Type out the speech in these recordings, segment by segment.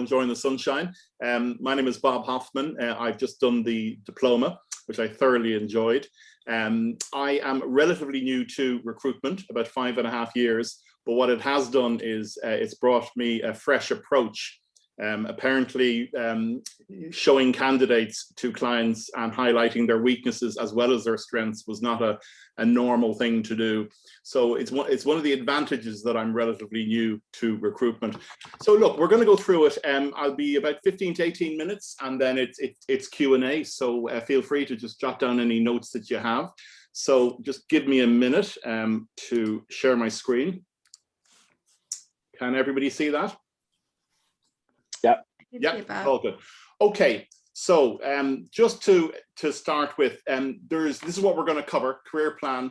all enjoying the sunshine. My name is Bob Hoffman. I've just done the diploma, which I thoroughly enjoyed. I am relatively new to recruitment, about 5.5 years, but what it has done is it's brought me a fresh approach. Apparently showing candidates to clients and highlighting their weaknesses as well as their strengths was not a normal thing to do. So it's one of the advantages that I'm relatively new to recruitment. So look, we're going to go through it. I'll be about 15 to 18 minutes and then it's Q&A. So feel free to just jot down any notes that you have. So just give me a minute to share my screen. Can everybody see that? Yeah, all good. Okay, so just to start with, this is what we're going to cover: career plan.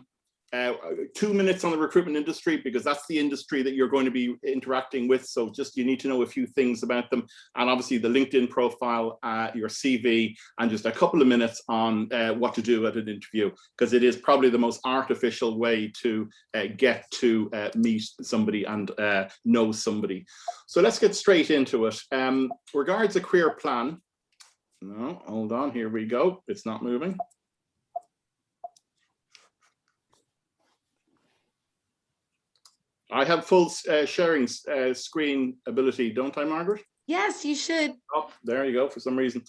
2 minutes on the recruitment industry, because that's the industry that you're going to be interacting with. So just you need to know a few things about them, and obviously the LinkedIn profile, your CV, and just a couple of minutes on what to do at an interview, because it is probably the most artificial way to get to meet somebody and know somebody. So let's get straight into it. Regards a career plan. No, hold on, here we go. It's not moving. I have full sharing screen ability, don't I, Margaret? Yes, you should. Oh, there you go, for some reason.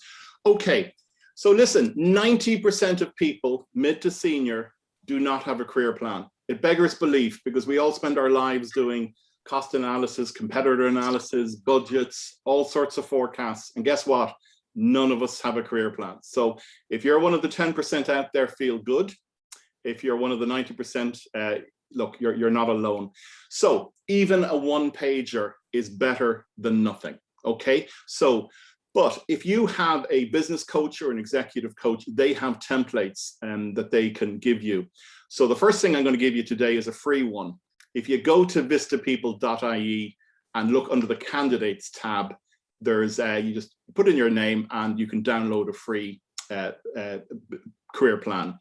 Okay, so listen, 90% of people, mid to senior, do not have a career plan. It beggars belief, because we all spend our lives doing cost analysis, competitor analysis, budgets, all sorts of forecasts. And guess what? None of us have a career plan. So if you're one of the 10% out there, feel good. If you're one of the 90%, look, you're not alone. So even a one-pager is better than nothing, okay? So, but if you have a business coach or an executive coach, they have templates that they can give you. So the first thing I'm going to give you today is a free one. If you go to vistapeople.ie and look under the candidates tab, there's you just put in your name and you can download a free career plan.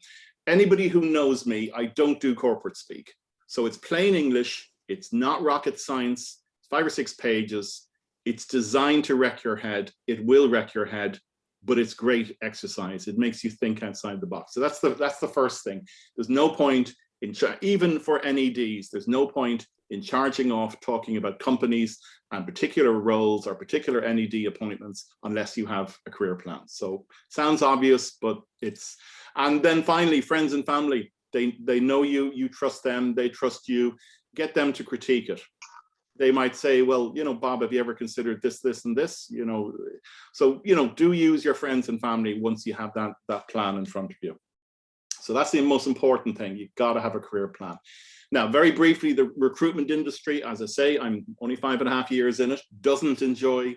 Anybody who knows me, I don't do corporate speak. So it's plain English, it's not rocket science, 5 or 6 pages. It's designed to wreck your head. It will wreck your head, but it's great exercise. It makes you think outside the box. So that's the first thing. There's no point in, even for NEDs, there's no point in charging off talking about companies and particular roles or particular NED appointments unless you have a career plan. So sounds obvious, but it's, and then finally, friends and family. They know you, you trust them, they trust you. Get them to critique it. They might say, well, you know, Bob, have you ever considered this, this, and this? You know, so, you know, do use your friends and family once you have that plan in front of you. So that's the most important thing. You've got to have a career plan. Now, very briefly, the recruitment industry, as I say, I'm only 5.5 years in it, doesn't enjoy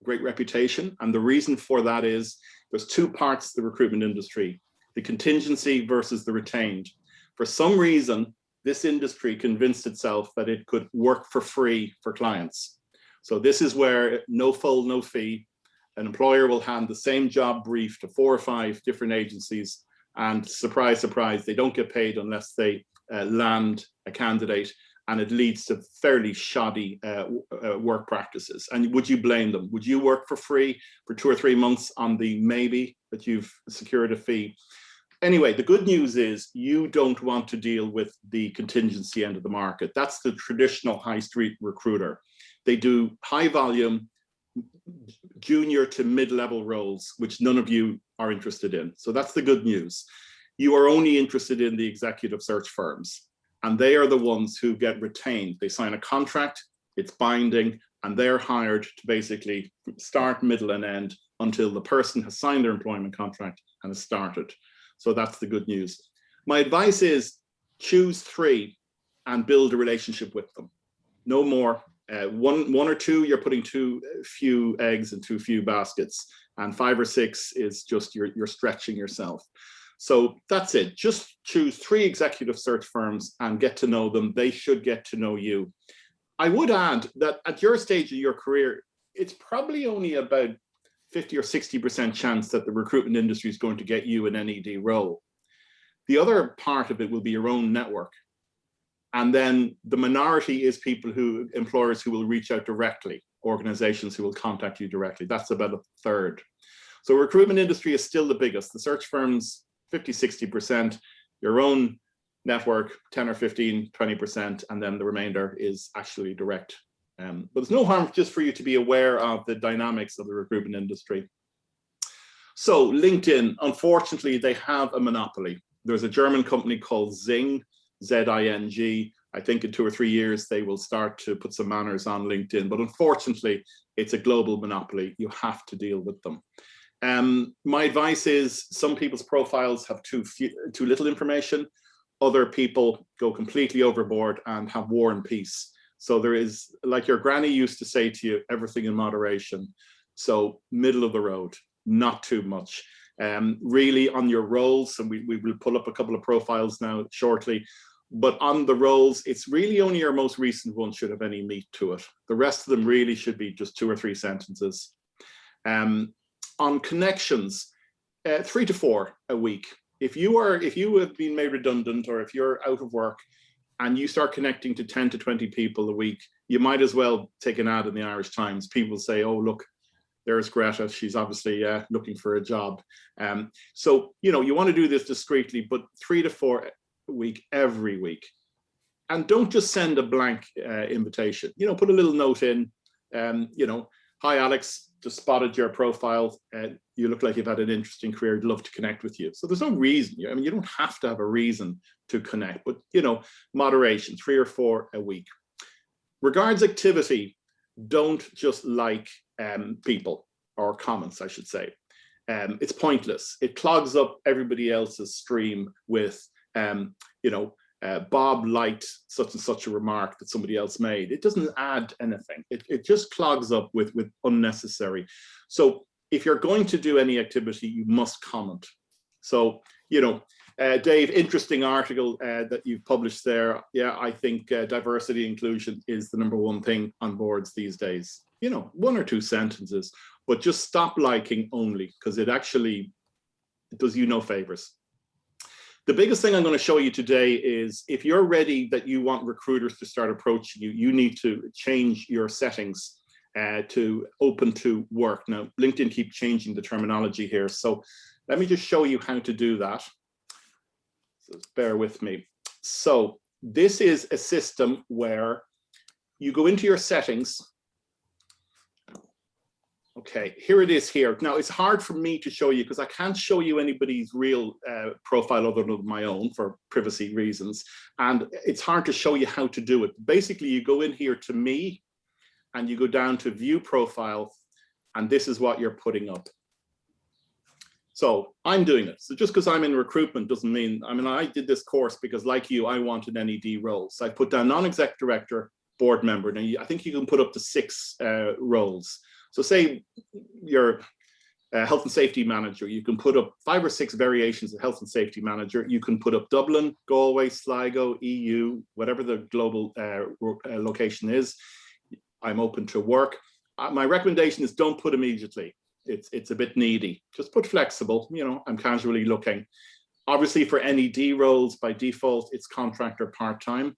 great reputation. And the reason for that is there's 2 parts to the recruitment industry: the contingency versus the retained. For some reason, this industry convinced itself that it could work for free for clients. So this is where no full, no fee. An employer will hand the same job brief to 4 or 5 different agencies, and surprise, surprise, they don't get paid unless they land a candidate, and it leads to fairly shoddy work practices. And would you blame them? Would you work for free for 2 or 3 months on the maybe that you've secured a fee? Anyway, the good news is you don't want to deal with the contingency end of the market. That's the traditional high street recruiter. They do high volume, junior to mid-level roles, which none of you are interested in. So that's the good news. You are only interested in the executive search firms, and they are the ones who get retained. They sign a contract, it's binding, and they're hired to basically start, middle, and end until the person has signed their employment contract and has started. So that's the good news. My advice is choose 3 and build a relationship with them. No more. One or 2, you're putting too few eggs in too few baskets, and 5 or 6 is just you're stretching yourself. So that's it. Just choose 3 executive search firms and get to know them. They should get to know you. I would add that at your stage of your career, it's probably only about 50 or 60% chance that the recruitment industry is going to get you an NED role. The other part of it will be your own network. And then the minority is employers who will reach out directly. organizations who will contact you directly. That's about a third. So recruitment industry is still the biggest. The search firms, 50, 60%, your own network, 10 or 15, 20%, and then the remainder is actually direct. But there's no harm just for you to be aware of the dynamics of the recruitment industry. So LinkedIn, unfortunately, they have a monopoly. There's a German company called Zing, Z-I-N-G. I think in 2 or 3 years, they will start to put some manners on LinkedIn. But unfortunately, it's a global monopoly. You have to deal with them. My advice is some people's profiles have too little information. Other people go completely overboard and have war and peace. So there is, like your granny used to say to you, everything in moderation. So middle of the road, not too much. Really on your roles, and we will pull up a couple of profiles now shortly, but on the roles, it's really only your most recent one should have any meat to it. The rest of them really should be just 2 or 3 sentences. On connections, 3 to 4 a week. If you have been made redundant, or if you're out of work and you start connecting to 10 to 20 people a week, you might as well take an ad in the Irish Times. People say, oh, look, there's Greta, she's obviously looking for a job. So, you know, you want to do this discreetly, but 3 to 4 a week, every week. And don't just send a blank invitation. You know, put a little note in, you know, hi, Alex, just spotted your profile. You look like you've had an interesting career. I'd love to connect with you. So there's no reason. I mean, you don't have to have a reason to connect, but, you know, moderation, 3 or 4 a week. Regards activity, don't just like people, or comments, I should say. It's pointless. It clogs up everybody else's stream with, you know, Bob liked such and such a remark that somebody else made. It doesn't add anything. It just clogs up with unnecessary. So if you're going to do any activity, you must comment. So, you know, Dave, interesting article that you've published there. Yeah, I think diversity inclusion is the #1 thing on boards these days. You know, 1 or 2 sentences, but just stop liking only, because it actually does you no favors. The biggest thing I'm going to show you today is if you're ready that you want recruiters to start approaching you, you need to change your settings to open to work. Now, LinkedIn keep changing the terminology here. So let me just show you how to do that. So bear with me. So this is a system where you go into your settings. Okay, here it is here. Now, it's hard for me to show you because I can't show you anybody's real profile other than my own for privacy reasons. And it's hard to show you how to do it. Basically, you go in here to me and you go down to view profile, and this is what you're putting up. So I'm doing it. So just because I'm in recruitment doesn't mean, I mean, I did this course because like you, I wanted NED roles. So I put down non-exec director, board member. Now, I think you can put up to 6 roles. So say you're a health and safety manager, you can put up 5 or 6 variations of health and safety manager. You can put up Dublin, Galway, Sligo, EU, whatever the global location is. I'm open to work. My recommendation is don't put immediately. It's a bit needy. Just put flexible, you know, I'm casually looking. Obviously for NED roles, by default, it's contract or part-time.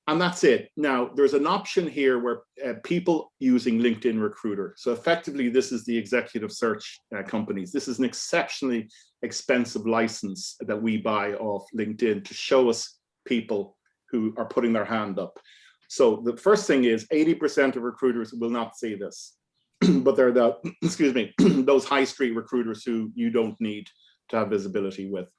And that's it. Now, there's an option here where people using LinkedIn Recruiter. So effectively, this is the executive search companies. This is an exceptionally expensive license that we buy off LinkedIn to show us people who are putting their hand up. So the first thing is 80% of recruiters will not see this, but they're the, excuse me, those high street recruiters who you don't need to have visibility with.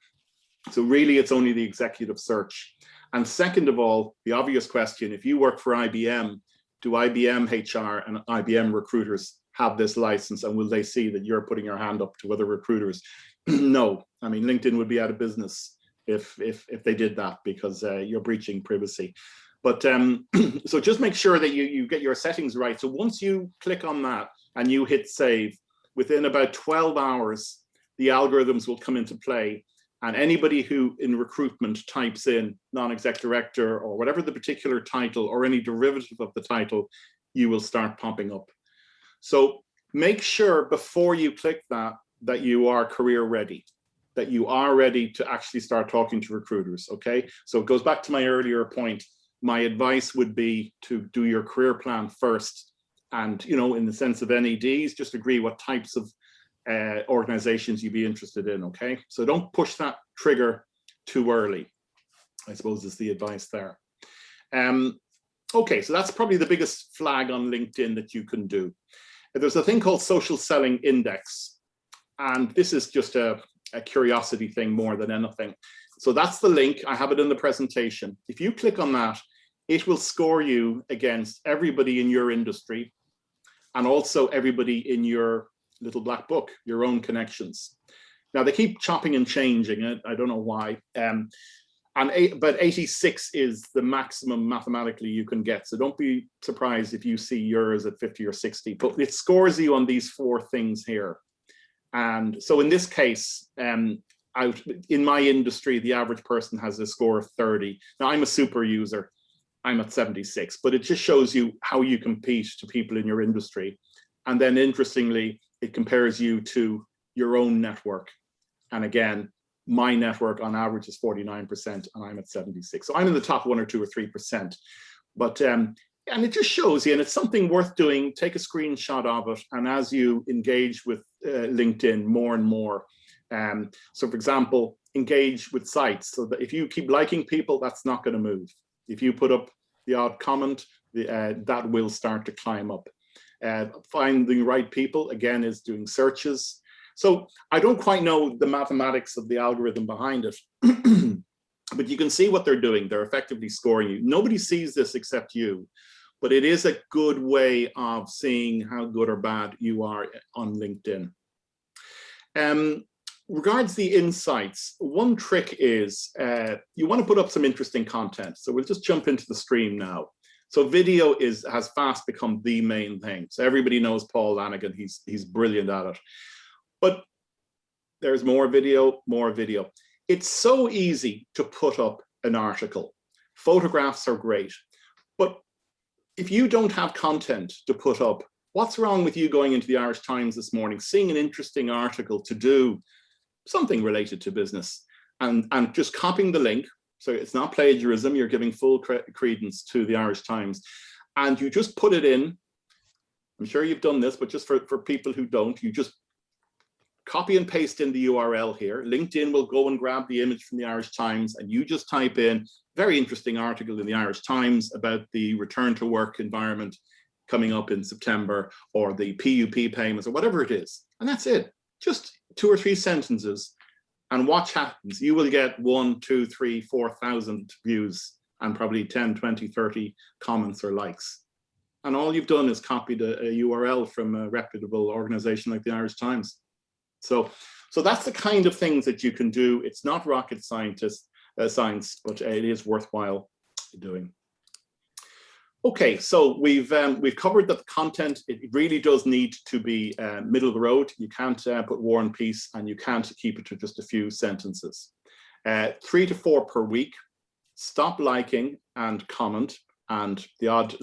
So really, it's only the executive search. And second of all, the obvious question, if you work for IBM, do IBM HR and IBM recruiters have this license, and will they see that you're putting your hand up to other recruiters? No, I mean, LinkedIn would be out of business if they did that, because you're breaching privacy. But so just make sure that you get your settings right. So once you click on that and you hit save, within about 12 hours, the algorithms will come into play. And anybody who in recruitment types in non-exec director or whatever the particular title or any derivative of the title, you will start popping up. So make sure before you click that, that you are career ready, that you are ready to actually start talking to recruiters, okay? So it goes back to my earlier point. My advice would be to do your career plan first And, you know, in the sense of NEDs, just agree what types of organizations you'd be interested in, okay? So don't push that trigger too early, I suppose is the advice there. Okay, so that's probably the biggest flag on LinkedIn that you can do. There's a thing called Social Selling Index, and this is just a curiosity thing more than anything. So that's the link. I have it in the presentation. If you click on that, it will score you against everybody in your industry and also everybody in your little black book, your own connections. Now they keep chopping and changing it. I don't know why. But 86 is the maximum mathematically you can get. So don't be surprised if you see yours at 50 or 60, but it scores you on these 4 things here. And so in this case, out in my industry, the average person has a score of 30. Now I'm a super user, I'm at 76, but it just shows you how you compete to people in your industry. And then interestingly, it compares you to your own network. And again, my network on average is 49% and I'm at 76. So I'm in the top 1 or 2 or 3%. But and it just shows you, and it's something worth doing. Take a screenshot of it, and as you engage with LinkedIn more and more, so for example, engage with sites, so that if you keep liking people, that's not going to move. If you put up the odd comment, that will start to climb up. Finding the right people, again, is doing searches. So I don't quite know the mathematics of the algorithm behind it, but you can see what they're doing. They're effectively scoring you. Nobody sees this except you, but it is a good way of seeing how good or bad you are on LinkedIn. Regards the insights, one trick is you want to put up some interesting content. So we'll just jump into the stream now. So video has fast become the main thing. So everybody knows Paul Lanigan. He's brilliant at it. But there's more video, more video. It's so easy to put up an article. Photographs are great, but if you don't have content to put up, what's wrong with you going into the Irish Times this morning, seeing an interesting article to do something related to business, and just copying the link? So it's not plagiarism, you're giving full credence to the Irish Times, and you just put it in. I'm sure you've done this, but just for people who don't, you just copy and paste in the URL here. LinkedIn will go and grab the image from the Irish Times, and you just type in very interesting article in the Irish Times about the return to work environment coming up in September, or the PUP payments, or whatever it is. And that's it. Just 2 or 3 sentences, and watch happens. You will get 1, 2, 3, 4,000 views and probably 10, 20, 30 comments or likes. And all you've done is copied a URL from a reputable organization like the Irish Times. So that's the kind of things that you can do. It's not rocket science, but it is worthwhile doing. Okay, so we've covered that the content, it really does need to be middle of the road. You can't put War and Peace, and you can't keep it to just a few sentences. 3 to 4 per week. Stop liking and comment, and the odd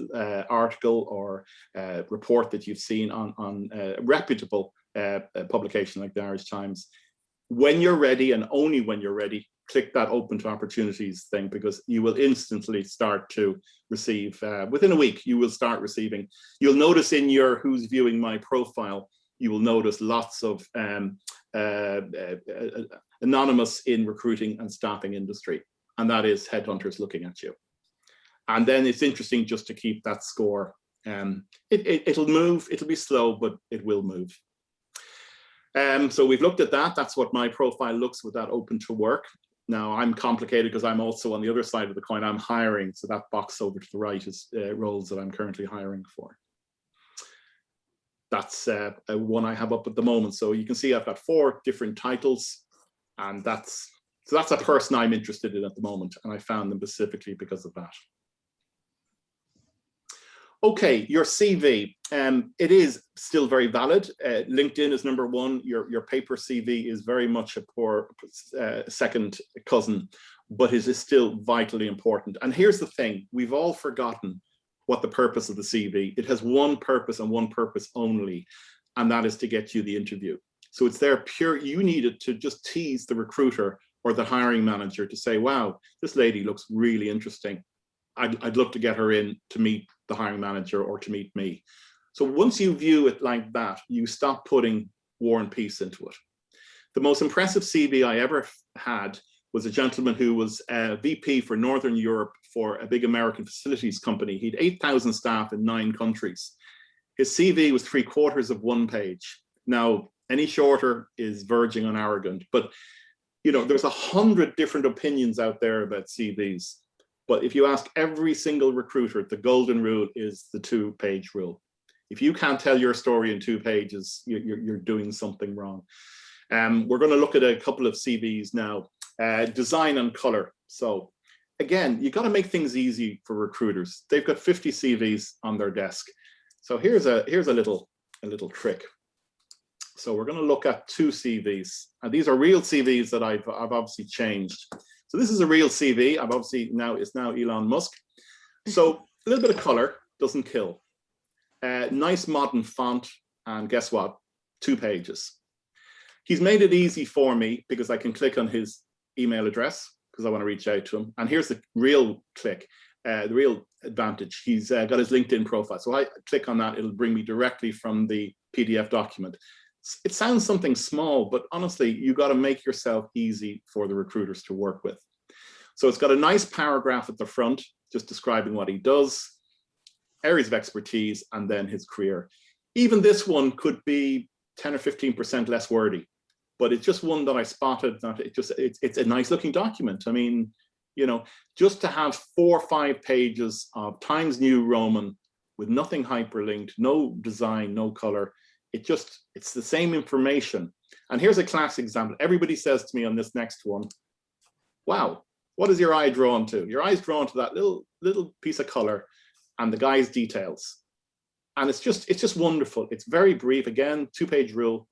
article or report that you've seen on a reputable publication like the Irish Times. When you're ready, and only when you're ready, click that open to opportunities thing, because you will instantly start to receive, within a week, you will start receiving. You'll notice in your who's viewing my profile, you will notice lots of anonymous in recruiting and staffing industry, and that is headhunters looking at you. And then it's interesting just to keep that score. It'll move, it'll be slow, but it will move. So we've looked at that. That's what my profile looks with that open to work. Now I'm complicated because I'm also on the other side of the coin. I'm hiring. So that box over to the right is roles that I'm currently hiring for. That's one I have up at the moment. So you can see I've got 4 different titles, and that's a person I'm interested in at the moment. And I found them specifically because of that. Okay, your CV, it is still very valid. LinkedIn is number 1. Your paper CV is very much a poor second cousin, but it is still vitally important. And here's the thing, we've all forgotten what the purpose of the CV. It has one purpose and one purpose only, and that is to get you the interview. So it's there pure, you need it to just tease the recruiter or the hiring manager to say, wow, this lady looks really interesting. I'd love to get her in to meet the hiring manager or to meet me. So once you view it like that, you stop putting War and Peace into it. The most impressive CV I ever had was a gentleman who was a VP for Northern Europe for a big American facilities company. He had 8,000 staff in 9 countries. His CV was 3/4 of 1 page. Now, any shorter is verging on arrogant, but you know, there's 100 different opinions out there about CVs. But if you ask every single recruiter, the golden rule is the 2-page rule. If you can't tell your story in 2 pages, you're doing something wrong. We're going to look at a couple of CVs now. Design and color. So again, you got to make things easy for recruiters. They've got 50 CVs on their desk. So here's a little trick. So we're going to look at 2 CVs, and these are real CVs that I've obviously changed. So this is a real CV. I've obviously it's now Elon Musk. So a little bit of color doesn't kill. Nice modern font, and guess what? 2 pages. He's made it easy for me because I can click on his email address because I want to reach out to him. And here's the real click, the real advantage. He's got his LinkedIn profile. So I click on that, it'll bring me directly from the PDF document. It sounds something small, but honestly, you got to make yourself easy for the recruiters to work with. So it's got a nice paragraph at the front, just describing what he does, areas of expertise, and then his career. Even this one could be 10 or 15% less wordy, but it's just one that I spotted that it's a nice looking document. I mean, you know, just to have 4 or 5 pages of Times New Roman with nothing hyperlinked, no design, no color. It's the same information. And here's a class example. Everybody says to me on this next one, wow, what is your eye drawn to? Your eye's drawn to that little piece of color and the guy's details. And it's just wonderful. It's very brief. Again, 2-page rule,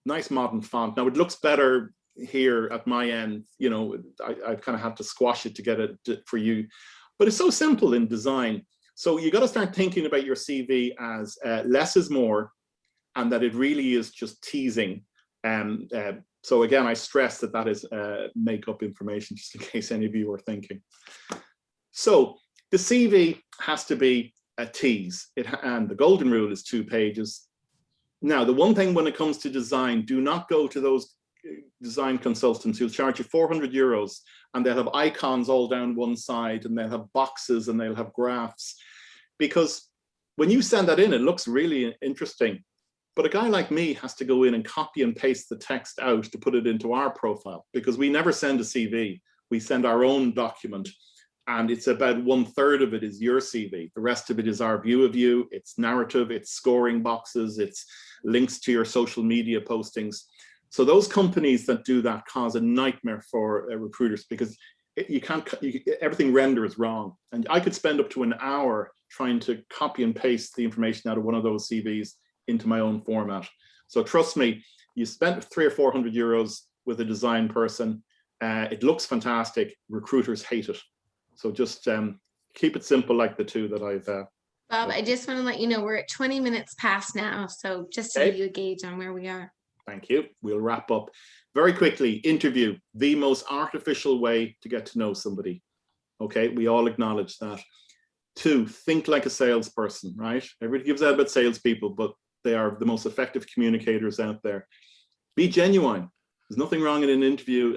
nice modern font. Now it looks better here at my end. You know, I've kind of had to squash it to get it for you, but it's so simple in design. So you got to start thinking about your CV as less is more, and that it really is just teasing. So again, I stress that is make-up information, just in case any of you are thinking. So the CV has to be a tease, and the golden rule is 2 pages. Now, the one thing when it comes to design, do not go to those design consultants who'll charge you 400 euros and they'll have icons all down one side and they'll have boxes and they'll have graphs. Because when you send that in, it looks really interesting. But a guy like me has to go in and copy and paste the text out to put it into our profile, because we never send a CV. We send our own document, and it's about 1/3 of it is your CV. The rest of it is our view of you. It's narrative, it's scoring boxes, it's links to your social media postings. So those companies that do that cause a nightmare for recruiters, because everything renders wrong. And I could spend up to an hour trying to copy and paste the information out of one of those CVs into my own format. So trust me, you spent 300 or 400 euros with a design person. It looks fantastic. Recruiters hate it. So just keep it simple, like the 2 that I've. Bob, I just want to let you know we're at 20 minutes past now. So just to give you a gauge on where we are. Thank you. We'll wrap up very quickly. Interview, the most artificial way to get to know somebody. Okay, we all acknowledge that. 2, think like a salesperson, right? Everybody gives out about salespeople, but they are the most effective communicators out there. Be genuine. There's nothing wrong in an interview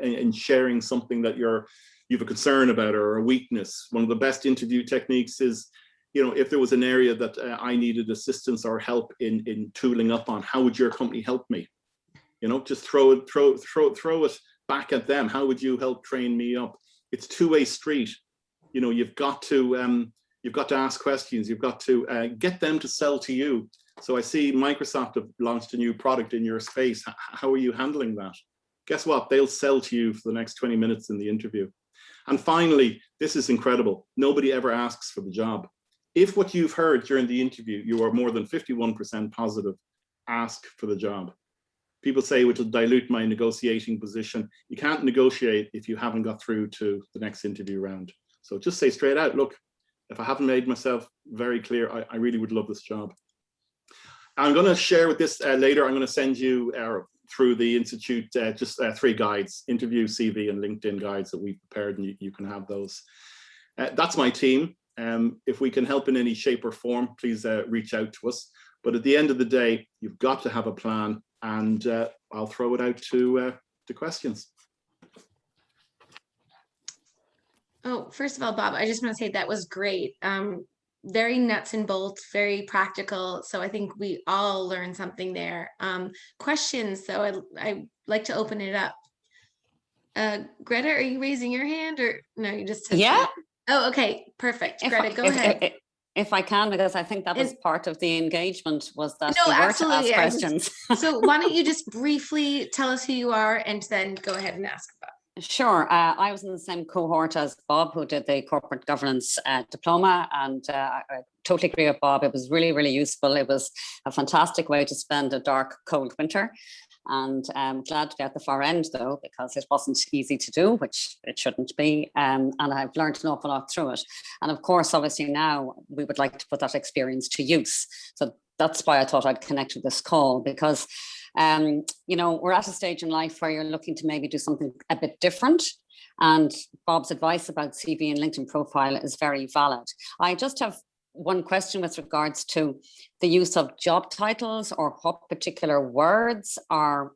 and sharing something that you have a concern about or a weakness. One of the best interview techniques is, you know, if there was an area that I needed assistance or help in tooling up on, how would your company help me? You know, just throw it back at them. How would you help train me up? It's two-way street. You know, you've got to ask questions. You've got to get them to sell to you. So I see Microsoft have launched a new product in your space. How are you handling that? Guess what? They'll sell to you for the next 20 minutes in the interview. And finally, this is incredible. Nobody ever asks for the job. If what you've heard during the interview, you are more than 51% positive, ask for the job. People say it will dilute my negotiating position. You can't negotiate if you haven't got through to the next interview round. So just say straight out, look, if I haven't made myself very clear, I really would love this job. I'm going to share with this later. I'm going to send you through the Institute just 3 guides, interview, CV, and LinkedIn guides that we've prepared, and you can have those. That's my team. If we can help in any shape or form, please reach out to us. But at the end of the day, you've got to have a plan, and I'll throw it out to questions. Oh, first of all, Bob, I just want to say that was great. Very nuts and bolts, very practical. So I think we all learned something there. Questions, though, I'd like to open it up. Greta, are you raising your hand, or no, you just said yeah. Oh, okay, perfect. Greta, go ahead. If I can, because I think that was part of the engagement, was that we were to ask questions. So why don't you just briefly tell us who you are and then go ahead and ask about. Sure. I was in the same cohort as Bob, who did the corporate governance diploma, and I totally agree with Bob. It was really, really useful. It was a fantastic way to spend a dark, cold winter. And I'm glad to be at the far end, though, because it wasn't easy to do, which it shouldn't be. And I've learned an awful lot through it. And of course, obviously now we would like to put that experience to use. So that's why I thought I'd connect with this call, because, you know, we're at a stage in life where you're looking to maybe do something a bit different. And Bob's advice about CV and LinkedIn profile is very valid. I just have one question with regards to the use of job titles, or what particular words are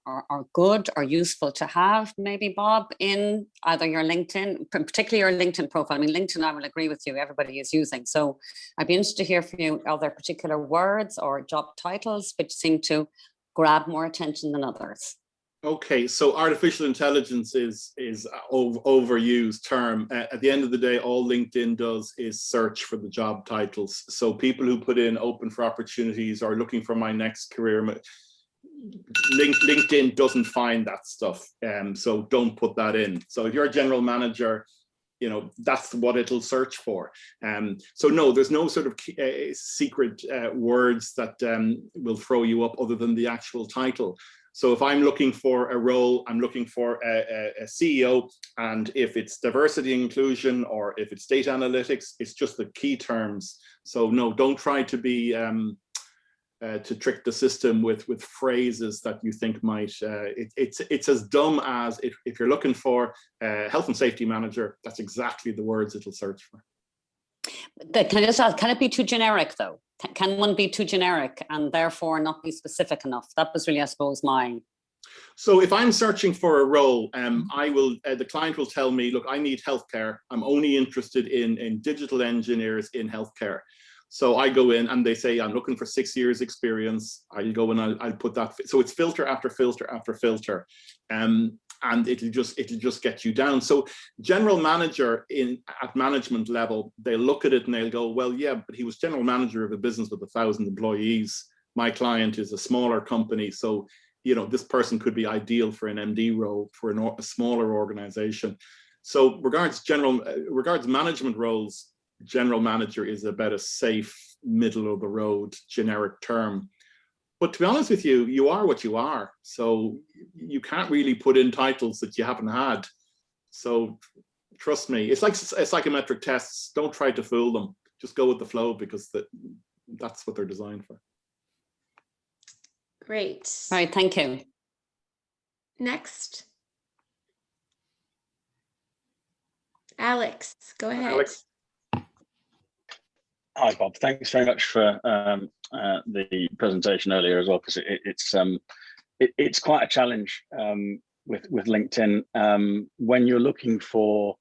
good or useful to have, maybe, Bob, in either your LinkedIn, particularly your LinkedIn profile. I mean, LinkedIn, I will agree with you, everybody is using. So I'd be interested to hear from you, are there particular words or job titles which seem to grab more attention than others? Okay, so artificial intelligence is overused term. At the end of the day, all LinkedIn does is search for the job titles. So people who put in open for opportunities or looking for my next career, LinkedIn doesn't find that stuff. So don't put that in. So if you're a general manager, you know, that's what it'll search for. So no, there's no sort of secret words that will throw you up other than the actual title. So if I'm looking for a role, I'm looking for a CEO, and if it's diversity and inclusion or if it's data analytics, it's just the key terms. So no, don't try to be to trick the system with phrases that you think might. It's as dumb as if you're looking for a health and safety manager, that's exactly the words it'll search for. Can I just ask, can it be too generic though? Can one be too generic and therefore not be specific enough? That was really, I suppose, mine. So if I'm searching for a role, the client will tell me, look, I need healthcare. I'm only interested in digital engineers in healthcare. So I go in and they say, I'm looking for 6 years experience. I'll go and I'll put that. So it's filter after filter after filter. And it'll just get you down. So general manager at management level, they look at it and they'll go, well, yeah, but he was general manager of a business with 1,000 employees. My client is a smaller company. So, you know, this person could be ideal for an MD role for a smaller organization. So regards management roles, general manager is about a safe, middle of the road generic term. But to be honest with you, you are what you are. So you can't really put in titles that you haven't had. So trust me, it's like psychometric tests. Don't try to fool them. Just go with the flow, because that's what they're designed for. Great. All right, thank you. Next. Alex, go ahead. Alex. Hi, Bob. Thanks very much for the presentation earlier as well, because it's quite a challenge with LinkedIn when you're looking for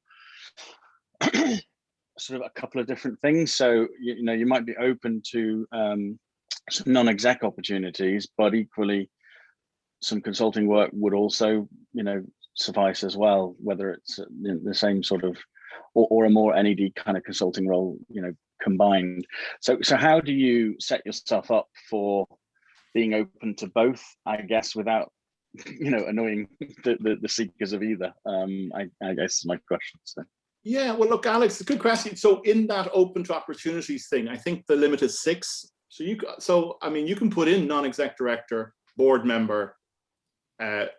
sort of a couple of different things. So you know, you might be open to some non-exec opportunities, but equally some consulting work would also, you know, suffice as well, whether it's the same sort of or a more NED kind of consulting role, you know, combined. So how do you set yourself up for being open to both, I guess, without, you know, annoying the seekers of either? I guess is my question. So. Yeah, well, look, Alex, good question. So in that open to opportunities thing, I think the limit is 6. So I mean, you can put in non-exec director, board member,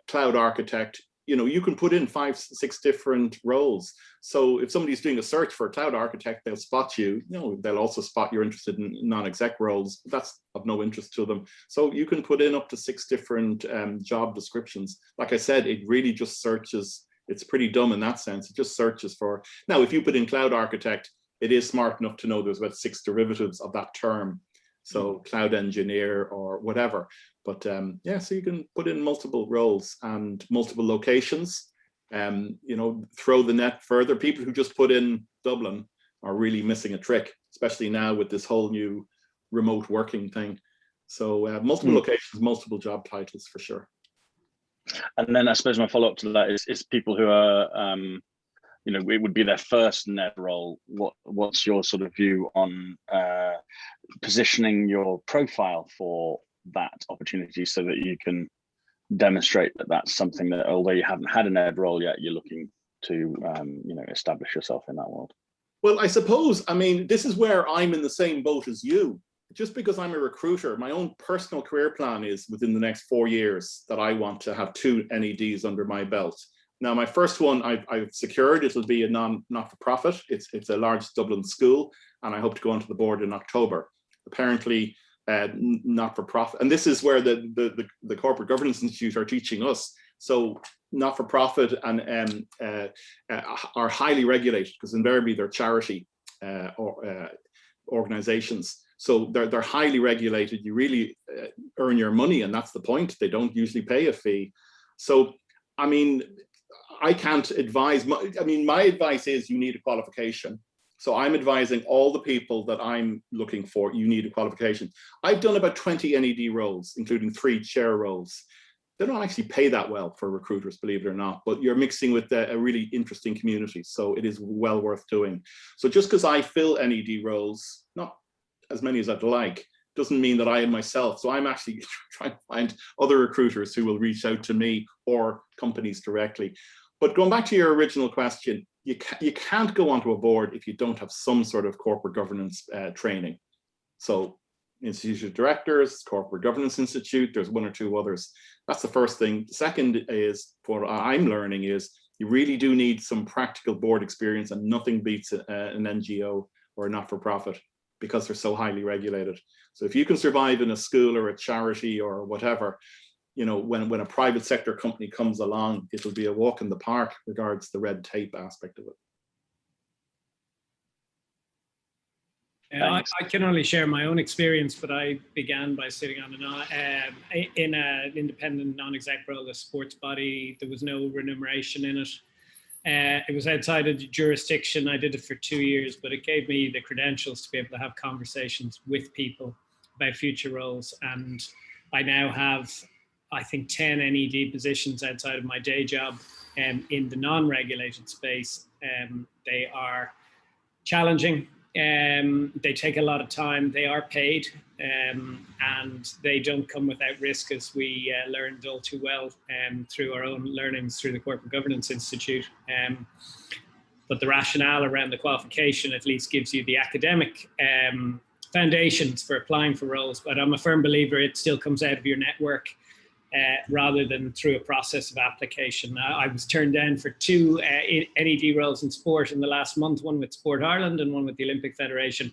cloud architect. You know, you can put in 5, 6 different roles. So if somebody's doing a search for a cloud architect, they'll spot you. You know, they'll also spot you're interested in non-exec roles. That's of no interest to them. So you can put in up to 6 different job descriptions. Like I said, it really just searches. It's pretty dumb in that sense. It just searches for. Now, if you put in cloud architect, it is smart enough to know there's about 6 derivatives of that term. So cloud engineer or whatever. But yeah, so you can put in multiple roles and multiple locations. You know, throw the net further. People who just put in Dublin are really missing a trick, especially now with this whole new remote working thing. So multiple locations, multiple job titles for sure. And then I suppose my follow-up to that is people who are, you know, it would be their first NED role. What's your sort of view on positioning your profile for that opportunity so that you can demonstrate that that's something that, although you haven't had an NED role yet, you're looking to, you know, establish yourself in that world? Well, I suppose, I mean, this is where I'm in the same boat as you. Just because I'm a recruiter, my own personal career plan is within the next 4 years that I want to have 2 NEDs under my belt. Now, my first one I've secured. It'll be a not-for-profit. It's a large Dublin school, and I hope to go onto the board in October. Apparently, not-for-profit, and this is where the Corporate Governance Institute are teaching us. So not-for-profit and are highly regulated because invariably they're charity organizations. So they're highly regulated. You really earn your money, and that's the point. They don't usually pay a fee. So, I mean, I can't advise. My advice is you need a qualification. So I'm advising all the people that I'm looking for, you need a qualification. I've done about 20 NED roles, including 3 chair roles. They don't actually pay that well for recruiters, believe it or not, but you're mixing with a really interesting community. So it is well worth doing. So just because I fill NED roles, not as many as I'd like, doesn't mean that I am myself. So I'm actually trying to find other recruiters who will reach out to me or companies directly. But going back to your original question, you can't go onto a board if you don't have some sort of corporate governance training. So Institute of Directors, Corporate Governance Institute, there's 1 or 2 others. That's the first thing. The second is, what I'm learning is, you really do need some practical board experience, and nothing beats an NGO or a not-for-profit because they're so highly regulated. So if you can survive in a school or a charity or whatever, you know, when a private sector company comes along, it'll be a walk in the park regards the red tape aspect of it. I can only share my own experience, but I began by sitting on in an independent non-exec role, a sports body. There was no remuneration in it. It was outside of the jurisdiction. I did it for 2 years, but it gave me the credentials to be able to have conversations with people about future roles. And I now have, I think, 10 NED positions outside of my day job in the non-regulated space. They are challenging. They take a lot of time. They are paid, and they don't come without risk, as we learned all too well through our own learnings through the Corporate Governance Institute. But the rationale around the qualification at least gives you the academic foundations for applying for roles. But I'm a firm believer it still comes out of your network rather than through a process of application. I was turned down for 2 NED roles in sport in the last month, one with Sport Ireland and one with the Olympic Federation.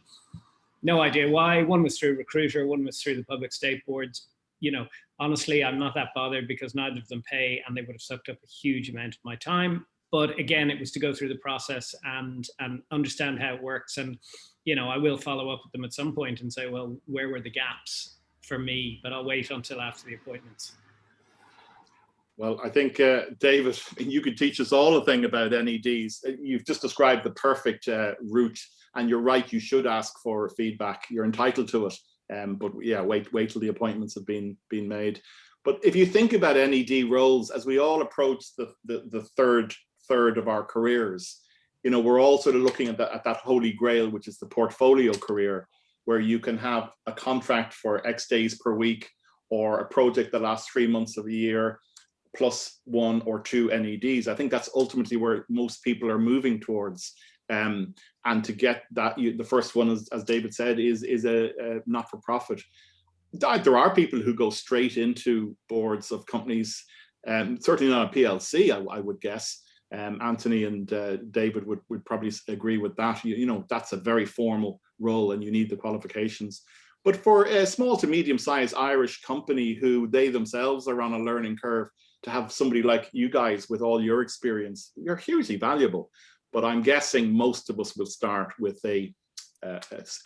No idea why. One was through Recruiter, one was through the public state boards. You know, honestly, I'm not that bothered because neither of them pay, and they would have sucked up a huge amount of my time. But again, it was to go through the process and understand how it works. And, you know, I will follow up with them at some point and say, well, where were the gaps for me? But I'll wait until after the appointments. Well, I think, David, you could teach us all a thing about NEDs. You've just described the perfect route, and you're right, you should ask for feedback. You're entitled to it. But yeah, wait till the appointments have been made. But if you think about NED roles, as we all approach the third of our careers, you know, we're all sort of looking at that holy grail, which is the portfolio career, where you can have a contract for X days per week, or a project that lasts 3 months of a year, plus 1 or 2 NEDs. I think that's ultimately where most people are moving towards. And to get that, the first one, as David said, is a not-for-profit. There are people who go straight into boards of companies, certainly not a PLC, I would guess. Anthony and David would probably agree with that. You know, that's a very formal role and you need the qualifications. But for a small to medium-sized Irish company who they themselves are on a learning curve, to have somebody like you guys with all your experience, you're hugely valuable. But I'm guessing most of us will start with a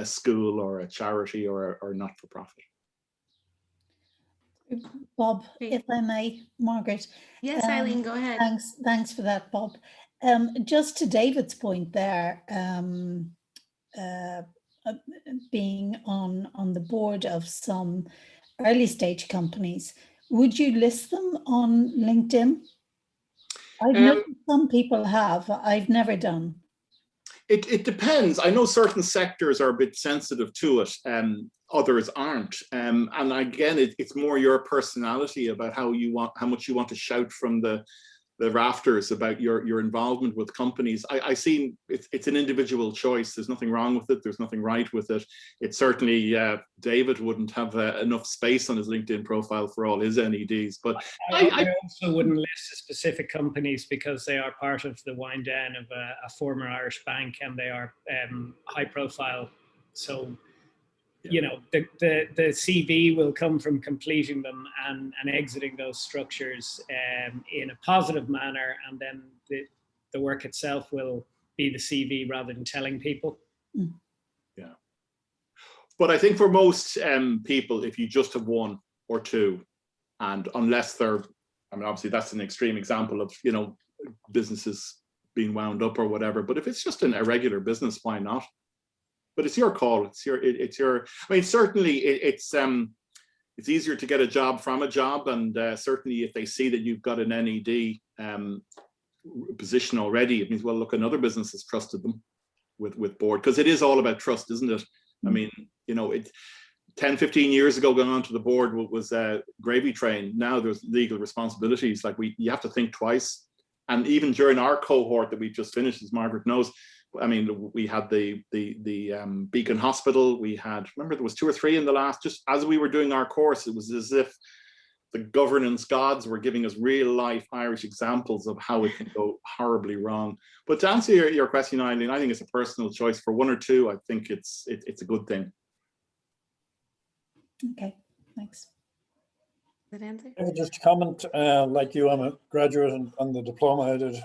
school or a charity or not-for-profit. Bob, Great. if I may, Margaret. Yes, Eileen, go ahead. Thanks for that, Bob. Just to David's point there, being on the board of some early stage companies, would you list them on LinkedIn? I've noticed some people have. I've never done. It depends. I know certain sectors are a bit sensitive to it, others aren't. And again, it's more your personality about how much you want to shout from the rafters about your involvement with companies. I see it's an individual choice. There's nothing wrong with it. There's nothing right with it. It's certainly David wouldn't have enough space on his LinkedIn profile for all his NEDs. But I also wouldn't list specific companies because they are part of the wind down of a former Irish bank, and they are high profile. So, you know, the CV will come from completing them and exiting those structures in a positive manner, and then the work itself will be the CV rather than telling people. Yeah. But I think for most people, if you just have one or two, and unless they're, I mean, obviously that's an extreme example of, you know, businesses being wound up or whatever, but if it's just an irregular business, why not? But it's your call. It's your. I mean, certainly it's easier to get a job from a job, and certainly if they see that you've got an NED position already, it means, well, look, another business has trusted them with board, because it is all about trust, isn't it? I mean, you know, 10, 15 years ago, going on to the board was a gravy train. Now there's legal responsibilities. Like you have to think twice. And even during our cohort that we've just finished, as Margaret knows, I mean, we had the Beacon Hospital. We had, remember, there was 2 or 3 in the last, just as we were doing our course, it was as if the governance gods were giving us real life Irish examples of how it can go horribly wrong. But to answer your question, Eileen, I think it's a personal choice. For 1 or 2, I think it's a good thing. Okay, thanks. Good answer. Just to comment, like you, I'm a graduate on the diploma I did,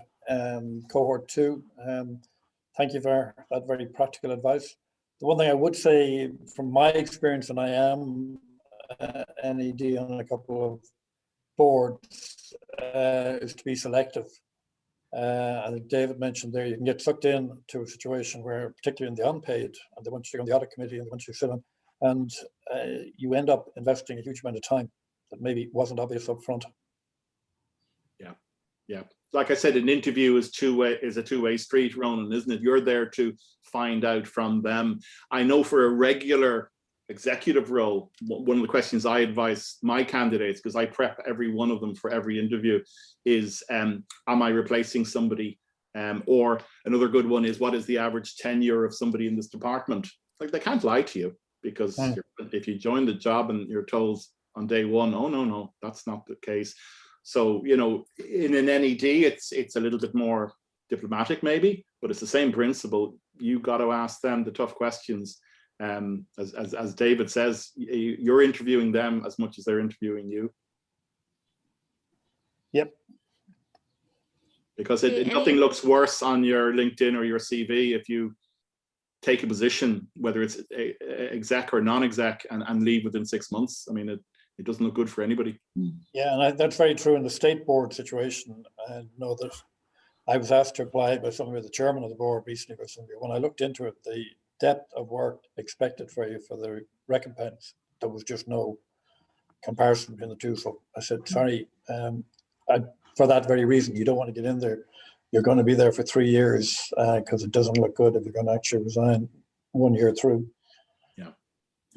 cohort 2. Thank you for that very practical advice. The one thing I would say from my experience, and I am NED on a couple of boards, is to be selective. I think David mentioned there, you can get sucked in to a situation where, particularly in the unpaid, and they want you on the audit committee and they want you to sit on, and you end up investing a huge amount of time that maybe wasn't obvious up front. Yeah. Like I said, an interview is a two-way street, Ronan, isn't it? You're there to find out from them. I know for a regular executive role, one of the questions I advise my candidates, because I prep every one of them for every interview, is am I replacing somebody? Or another good one is, what is the average tenure of somebody in this department? Like, they can't lie to you, because if you join the job and you're told on day 1, oh no, that's not the case. So, you know, in an NED, it's a little bit more diplomatic maybe, but it's the same principle. You got to ask them the tough questions. As David says, you're interviewing them as much as they're interviewing you. Yep. Because nothing looks worse on your LinkedIn or your CV if you take a position, whether it's exec or non-exec, and leave within 6 months. I mean, it doesn't look good for anybody. Yeah, and that's very true in the state board situation. I know that I was asked to apply by somebody, the chairman of the board recently, or somebody. When I looked into it, the depth of work expected for you for the recompense, there was just no comparison between the two. So I said, sorry, for that very reason, you don't want to get in there. You're going to be there for 3 years because it doesn't look good if you're going to actually resign 1 year through.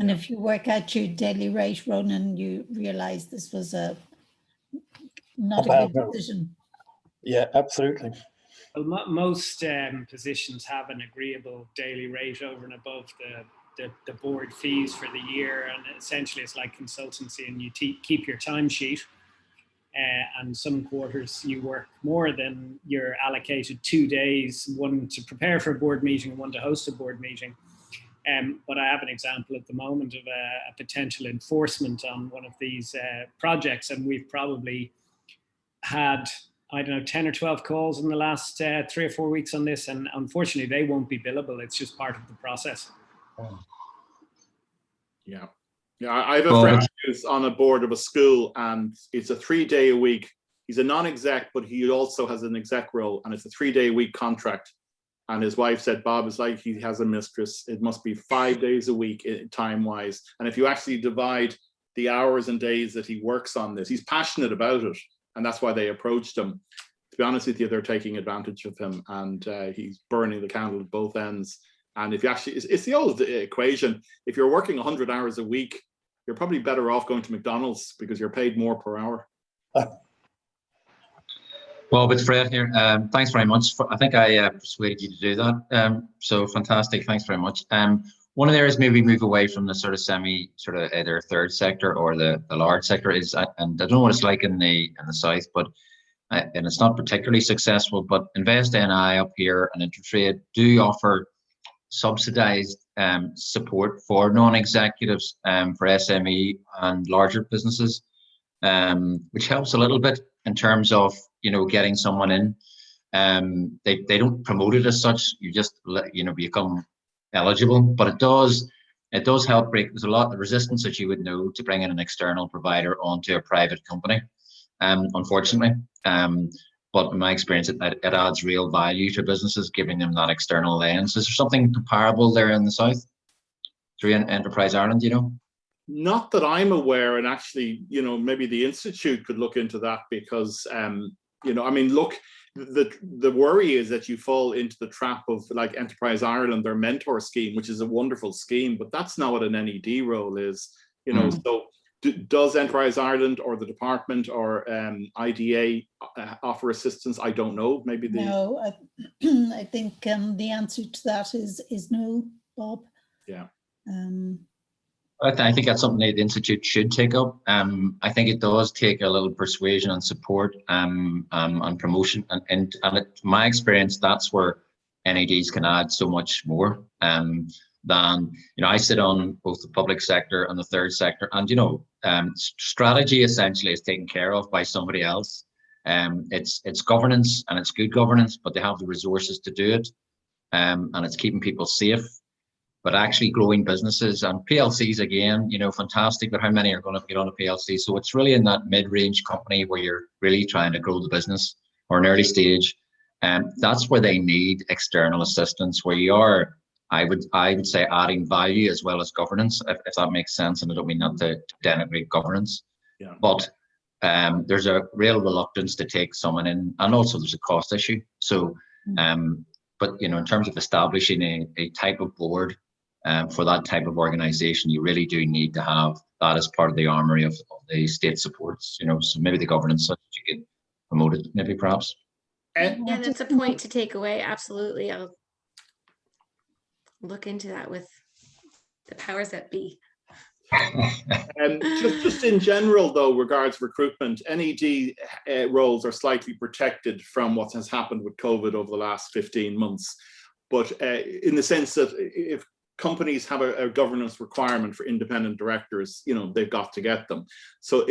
And if you work out your daily rate, Ronan, you realize this was not a good decision. Yeah, absolutely. Well, most positions have an agreeable daily rate over and above the board fees for the year, and essentially it's like consultancy, and you keep your timesheet. And some quarters you work more than you're allocated 2 days, one to prepare for a board meeting, one to host a board meeting. But I have an example at the moment of a potential enforcement on one of these projects, and we've probably had I don't know, 10 or 12 calls in the last 3 or 4 weeks on this, and unfortunately they won't be billable. It's just part of the process. Yeah. Yeah, I have a Well, friend who's on a board of a school, and it's a 3-day a week. He's a non-exec, but he also has an exec role, and it's a 3-day a week contract. And his wife said, Bob, it's like he has a mistress. It must be 5 days a week time-wise. And if you actually divide the hours and days that he works on this, he's passionate about it. And that's why they approached him. To be honest with you, they're taking advantage of him, and he's burning the candle at both ends. And if you actually, it's the old equation. If you're working 100 hours a week, you're probably better off going to McDonald's because you're paid more per hour. Well, it's Fred here. Thanks very much. I think I persuaded you to do that. So fantastic. Thanks very much. One of the areas maybe move away from the sort of either third sector or the large sector is, and I don't know what it's like in the south, but and it's not particularly successful. But Invest NI up here and Intertrade do offer subsidized support for non-executives for SME and larger businesses, which helps a little bit in terms of getting someone in. They don't promote it as such. You just become eligible, but it does help break. There's a lot of resistance, as you would know, to bring in an external provider onto a private company, unfortunately. But in my experience, it adds real value to businesses, giving them that external lens. Is there something comparable there in the south through Enterprise Ireland? Not that I'm aware, and actually, maybe the Institute could look into that because, look, the worry is that you fall into the trap of like Enterprise Ireland, their mentor scheme, which is a wonderful scheme, but that's not what an NED role is, So does Enterprise Ireland or the department or IDA offer assistance? I don't know. Maybe No, I think the answer to that is no, Bob. Yeah. I think that's something that the Institute should take up. I think it does take a little persuasion and support and promotion. And my experience, that's where NEDs can add so much more than, I sit on both the public sector and the third sector. And, strategy essentially is taken care of by somebody else. It's governance, and it's good governance, but they have the resources to do it. And it's keeping people safe. But actually growing businesses and PLCs again, fantastic, but how many are going to get on a PLC? So it's really in that mid-range company where you're really trying to grow the business, or an early stage. And that's where they need external assistance, where you are, I would say, adding value as well as governance, if that makes sense. And I don't mean that to denigrate governance, yeah. But there's a real reluctance to take someone in, and also there's a cost issue. So, but in terms of establishing a type of board, for that type of organization, you really do need to have that as part of the armory of the state supports, so maybe the governance such that you get promoted, maybe perhaps. Yeah, that's a point to take away. Absolutely. I'll look into that with the powers that be. Just in general, though, regards recruitment, NED roles are slightly protected from what has happened with COVID over the last 15 months. But in the sense that if companies have a governance requirement for independent directors, they've got to get them. So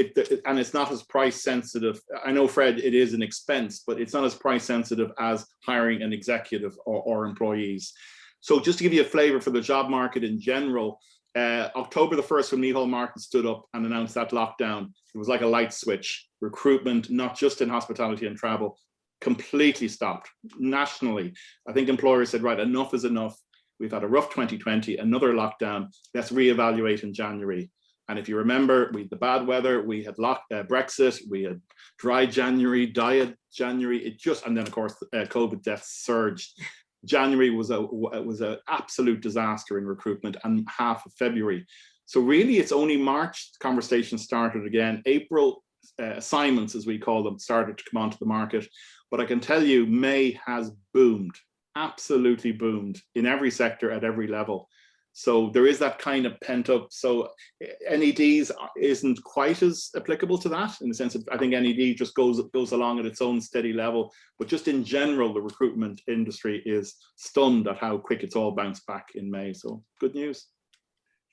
and it's not as price sensitive. I know, Fred, it is an expense, but it's not as price sensitive as hiring an executive or employees. So just to give you a flavor for the job market in general, October the 1st, when Micheál Martin stood up and announced that lockdown, it was like a light switch. Recruitment, not just in hospitality and travel, completely stopped nationally. I think employers said, right, enough is enough. We've had a rough 2020, another lockdown. Let's reevaluate in January. And if you remember, we had the bad weather, we had Brexit, we had dry January, diet January. And then of course, COVID deaths surged. January was an absolute disaster in recruitment, and half of February. So really, it's only March conversations started again. April assignments, as we call them, started to come onto the market. But I can tell you, May has boomed. Absolutely boomed in every sector at every level. So there is that kind of pent up. So NEDs isn't quite as applicable to that, in the sense of I think NED just goes along at its own steady level. But just in general, the recruitment industry is stunned at how quick it's all bounced back in May. So good news.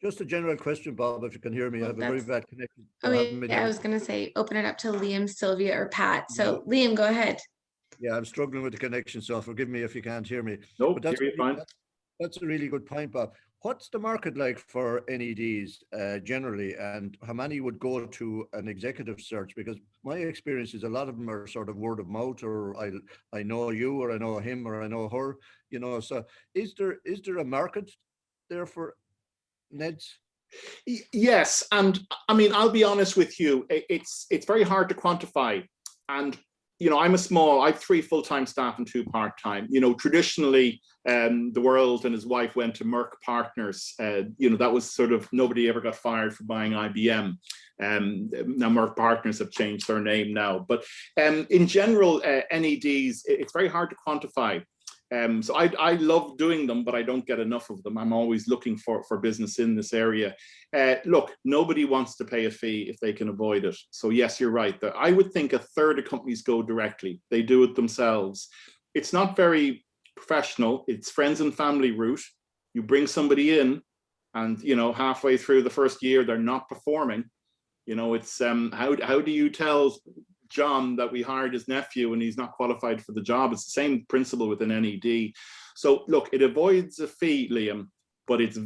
Just a general question, Bob, if you can hear me. I have a very That's- bad connection. Oh, I haven't been yeah, I able- was gonna say, open it up to Liam, Sylvia, or Pat. So Liam, go ahead. Yeah, I'm struggling with the connection, so forgive me if you can't hear me. Nope, But that's you're fine. that's a really good point, Bob. What's the market like for NEDs generally, and how many would go to an executive search? Because my experience is a lot of them are sort of word of mouth, or I know you, or I know him, or I know her. You know, so is there a market there for NEDs? Yes, and I mean, I'll be honest with you, it's very hard to quantify. And you know, I have 3 full-time staff and 2 part-time. You know, traditionally, the World and his wife went to Merck Partners. You know, that was sort of, nobody ever got fired for buying IBM. Now Merck Partners have changed their name now. But in general, NEDs, it's very hard to quantify. So I love doing them, but I don't get enough of them. I'm always looking for business in this area. Look, nobody wants to pay a fee if they can avoid it. So yes, you're right. I would think a third of companies go directly. They do it themselves. It's not very professional. It's friends and family route. You bring somebody in and, you know, halfway through the first year, they're not performing. You know, it's how do you tell John that we hired his nephew and he's not qualified for the job? It's the same principle with an NED. So look, it avoids a fee, Liam, but it's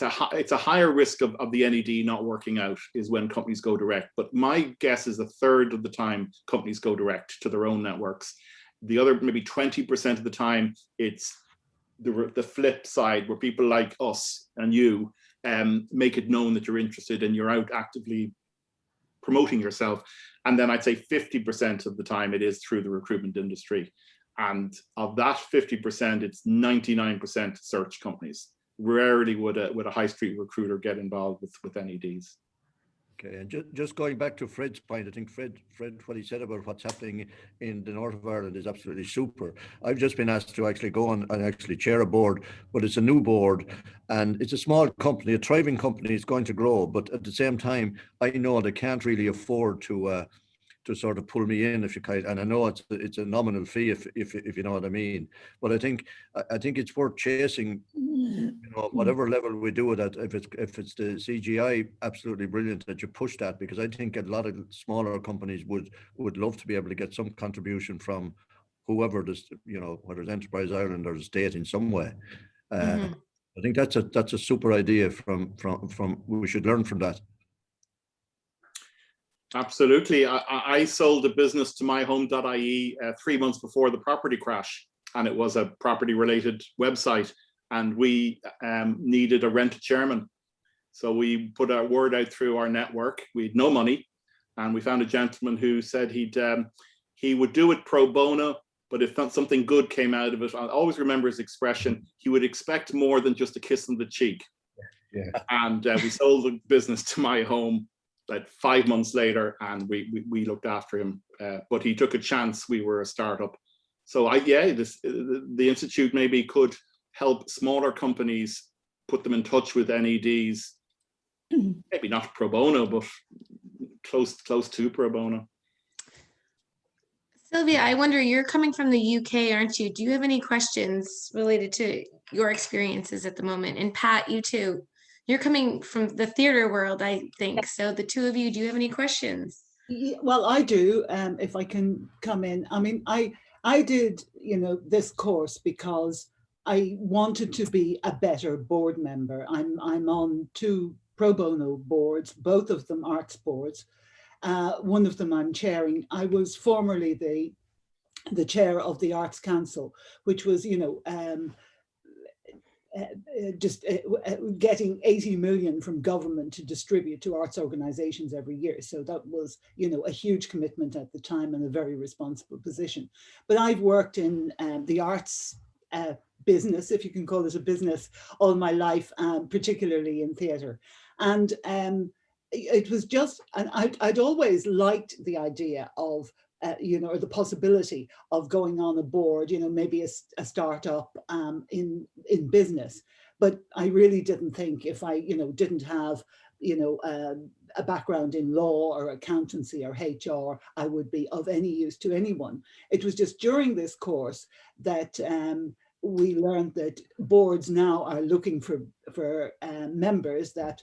a higher risk of the NED not working out is when companies go direct. But my guess is a third of the time companies go direct to their own networks. The other maybe 20% of the time, it's the flip side where people like us and you make it known that you're interested and you're out actively promoting yourself. And then I'd say 50% of the time it is through the recruitment industry. And of that 50%, it's 99% search companies. Rarely would a high street recruiter get involved with NEDs. Okay, and just going back to Fred's point, I think Fred, what he said about what's happening in the north of Ireland is absolutely super. I've just been asked to actually go on and actually chair a board, but it's a new board and it's a small company, a thriving company is going to grow, but at the same time, I know they can't really afford to sort of pull me in if you can, and I know it's a nominal fee if you know what I mean. But I think it's worth chasing, you know, whatever level we do it at. If it's the CGI, absolutely brilliant that you push that, because I think a lot of smaller companies would love to be able to get some contribution from whoever this, you know, whether it's Enterprise Ireland or the state in some way. I think that's a super idea from we should learn from that. Absolutely. I sold a business to myhome.ie 3 months before the property crash, and it was a property related website, and we needed a rent-a-chairman. So we put our word out through our network. We had no money, and we found a gentleman who said he would do it pro bono, but if something good came out of it, I'll always remember his expression, he would expect more than just a kiss on the cheek. Yeah. And we sold the business to My Home like 5 months later, and we looked after him, but he took a chance. We were a startup. So the Institute maybe could help smaller companies, put them in touch with NEDs, maybe not pro bono, but close to pro bono. Sylvia, I wonder, you're coming from the UK, aren't you? Do you have any questions related to your experiences at the moment? And Pat, you too. You're coming from the theater world, I think. So the two of you, do you have any questions? Yeah, well, I do, if I can come in. I mean, I did, you know, this course because I wanted to be a better board member. I'm on 2 pro bono boards, both of them arts boards. One of them I'm chairing. I was formerly the chair of the Arts Council, which was, you know, getting 80 million from government to distribute to arts organizations every year. So that was, you know, a huge commitment at the time and a very responsible position. But I've worked in the arts business, if you can call it a business, all my life, particularly in theatre. And it was just, and I'd always liked the idea of you know, or the possibility of going on a board, you know, maybe a startup in business. But I really didn't think, if I, you know, didn't have, you know, a background in law or accountancy or HR, I would be of any use to anyone. It was just during this course that we learned that boards now are looking for members that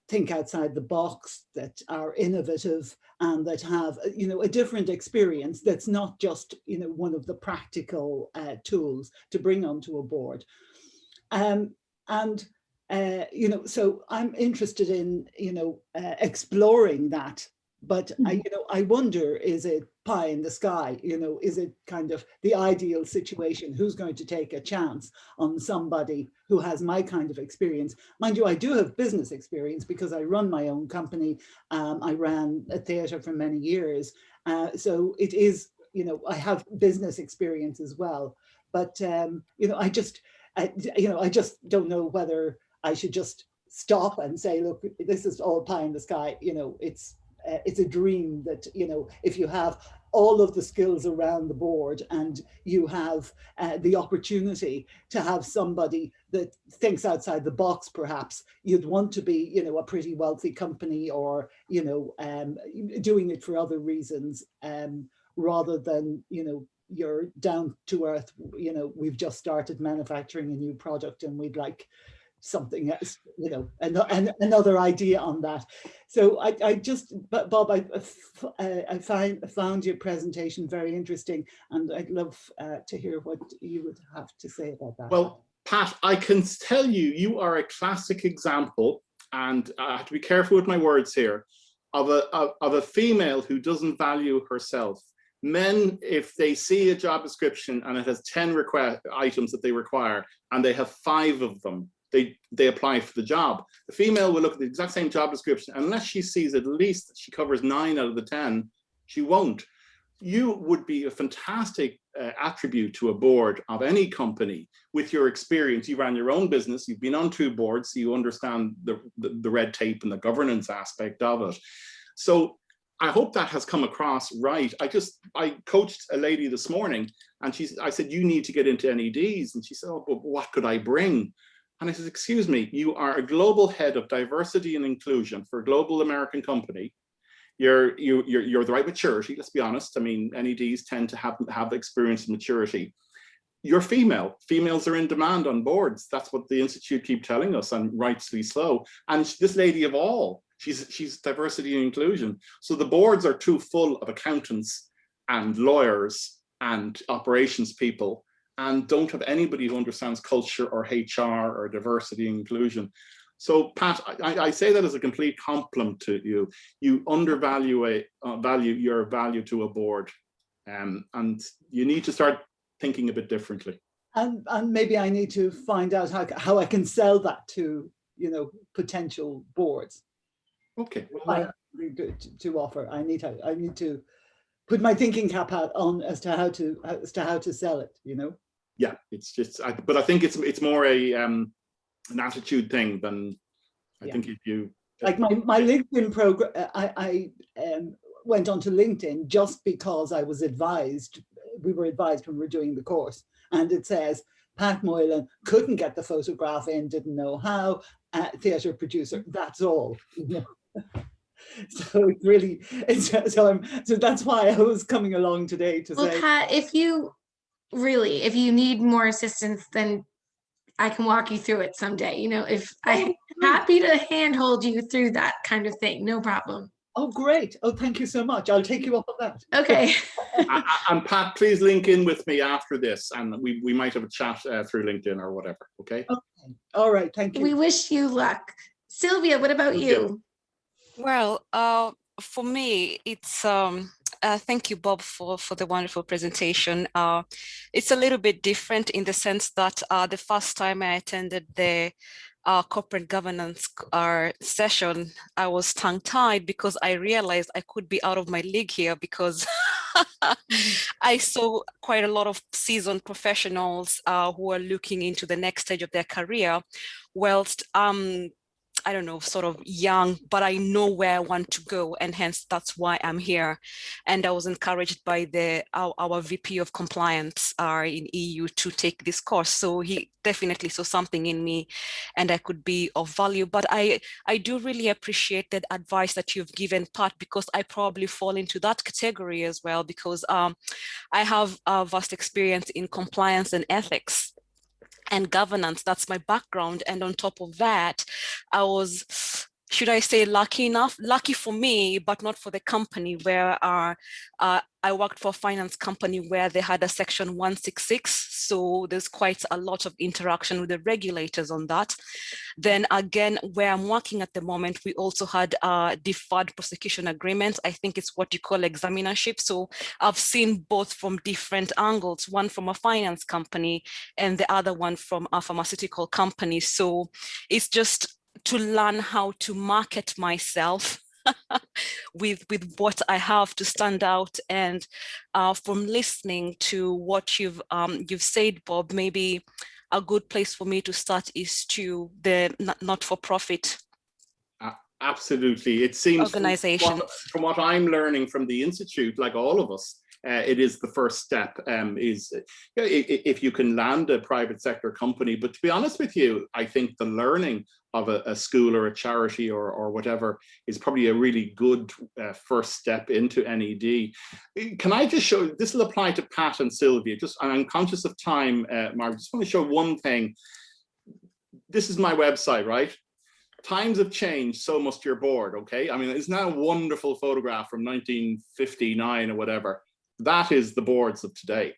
think outside the box, that are innovative, and that have, you know, a different experience that's not just, you know, one of the practical tools to bring onto a board. You know, so I'm interested in, you know, exploring that. But you know, I wonder, is it pie in the sky? You know, is it kind of the ideal situation? Who's going to take a chance on somebody who has my kind of experience? Mind you, I do have business experience because I run my own company. I ran a theatre for many years. So it is, you know, I have business experience as well. But, you know, I just don't know whether I should just stop and say, look, this is all pie in the sky. You know, it's a dream that, you know, if you have all of the skills around the board and you have the opportunity to have somebody that thinks outside the box, perhaps you'd want to be, you know, a pretty wealthy company, or, you know, doing it for other reasons, rather than, you know, you're down to earth, you know, we've just started manufacturing a new product and we'd like something else, you know, and another idea on that. So I just, Bob, I found your presentation very interesting, and I'd love to hear what you would have to say about that. Well, Pat, I can tell you, you are a classic example, and I have to be careful with my words here, of a female who doesn't value herself. Men, if they see a job description and it has 10 items that they require, and they have 5 of them, they apply for the job. The female will look at the exact same job description, unless she sees at least that she covers 9 out of the 10, she won't. You would be a fantastic attribute to a board of any company with your experience. You ran your own business, you've been on 2 boards, so you understand the red tape and the governance aspect of it. So I hope that has come across right. I coached a lady this morning, and I said, you need to get into NEDs. And she said, oh, but what could I bring? And I said, excuse me, you are a global head of diversity and inclusion for a global American company. You're the right maturity, let's be honest. I mean, NEDs tend to have experience and maturity. You're female. Females are in demand on boards. That's what the Institute keep telling us, and rightfully so. And this lady of all, she's diversity and inclusion. So the boards are too full of accountants and lawyers and operations people, and don't have anybody who understands culture or HR or diversity and inclusion. So Pat, I say that as a complete compliment to you. You undervalue your value to a board, and you need to start thinking a bit differently. And maybe I need to find out how I can sell that to, you know, potential boards. Okay. To offer, I need to put my thinking cap hat on as to how to sell it, you know. Yeah, it's just, but I think it's more an attitude thing than I think if you like my LinkedIn program. I went onto LinkedIn just because I was advised. We were advised when we were doing the course, and it says Pat Moylan couldn't get the photograph in, didn't know how. Theatre producer. That's all. You know? So it really, so that's why I was coming along today to say. Well, Pat, if you need more assistance, then I can walk you through it someday. You know, if I'm happy to handhold you through that kind of thing, no problem. Oh, great. Oh, thank you so much. I'll take you up on that. Okay. And Pat, please link in with me after this, and we might have a chat through LinkedIn or whatever. Okay. Okay. All right. Thank you. We wish you luck. Sylvia, what about you? Well, for me, it's thank you, Bob, for the wonderful presentation. It's a little bit different in the sense that the first time I attended the corporate governance session, I was tongue-tied because I realized I could be out of my league here, because I saw quite a lot of seasoned professionals who are looking into the next stage of their career, whilst I don't know, sort of young, but I know where I want to go, and hence that's why I'm here. And I was encouraged by our VP of compliance in EU to take this course. So he definitely saw something in me, and I could be of value. But I do really appreciate that advice that you've given, Pat, because I probably fall into that category as well, because I have a vast experience in compliance and ethics. and governance. That's my background. And on top of that, I was, should I say, lucky for me, but not for the company, where I worked for a finance company where they had a section 166. So there's quite a lot of interaction with the regulators on that. Then again, where I'm working at the moment, we also had a deferred prosecution agreement. I think it's what you call examinership. So I've seen both from different angles, one from a finance company and the other one from a pharmaceutical company. So it's just to learn how to market myself with what I have to stand out. And from listening to what you've said, Bob, maybe a good place for me to start is to the not-for-profit. Absolutely. It seems organizations. From what I'm learning from the Institute, like all of us, it is the first step, is if you can land a private sector company. But to be honest with you, I think the learning of a school or a charity or whatever is probably a really good first step into NED. Can I just show, this will apply to Pat and Sylvia, just, I'm conscious of time, Mark, just want to show one thing. This is my website, right? Times have changed, so must your board, okay? I mean, it's now a wonderful photograph from 1959 or whatever. That is the boards of today.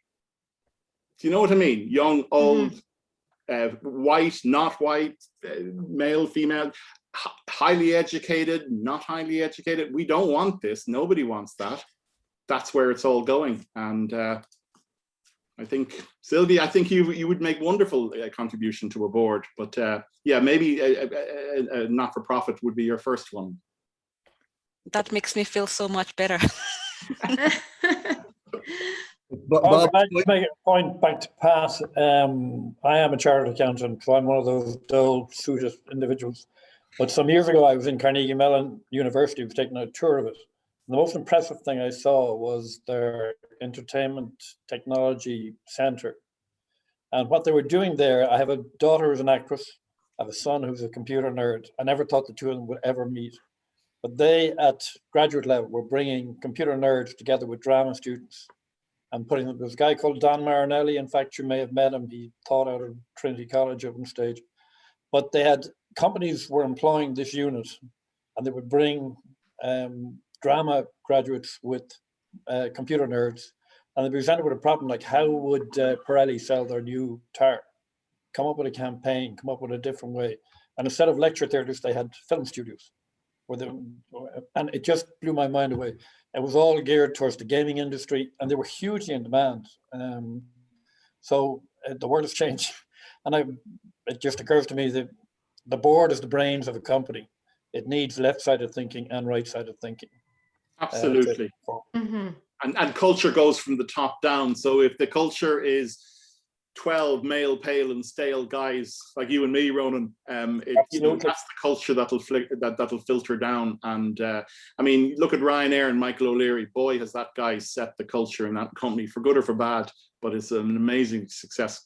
Do you know what I mean? Young, old, white, not white, male, female, highly educated, not highly educated. We don't want this. Nobody wants that. That's where it's all going. And I think, Sylvia, I think you would make wonderful contribution to a board. But yeah, maybe a not-for-profit would be your first one. That makes me feel so much better. I'd like to make a point back to Pat. I am a chartered accountant, so I'm one of those dull, suited individuals. But some years ago, I was in Carnegie Mellon University, was taking a tour of it. And the most impressive thing I saw was their entertainment technology center. And what they were doing there, I have a daughter who's an actress, I have a son who's a computer nerd. I never thought the two of them would ever meet. But they, at graduate level, were bringing computer nerds together with drama students and putting them. There's a guy called Don Marinelli. In fact, you may have met him. He taught out of Trinity College at one stage. But they had, companies were employing this unit, and they would bring drama graduates with computer nerds, and they presented with a problem like, how would Pirelli sell their new tire? Come up with a campaign, come up with a different way. And instead of lecture theatres, they had film studios. And it just blew my mind away. It was all geared towards the gaming industry, and they were hugely in demand. So the world has changed. And it just occurs to me that the board is the brains of a company. It needs left-sided thinking and right-sided thinking. Absolutely. And culture goes from the top down. So if the culture is 12 male, pale and stale guys like you and me, Ronan, you know, that's the culture that'll filter down. And I mean, look at Ryanair and Michael O'Leary. Boy, has that guy set the culture in that company, for good or for bad. But it's an amazing success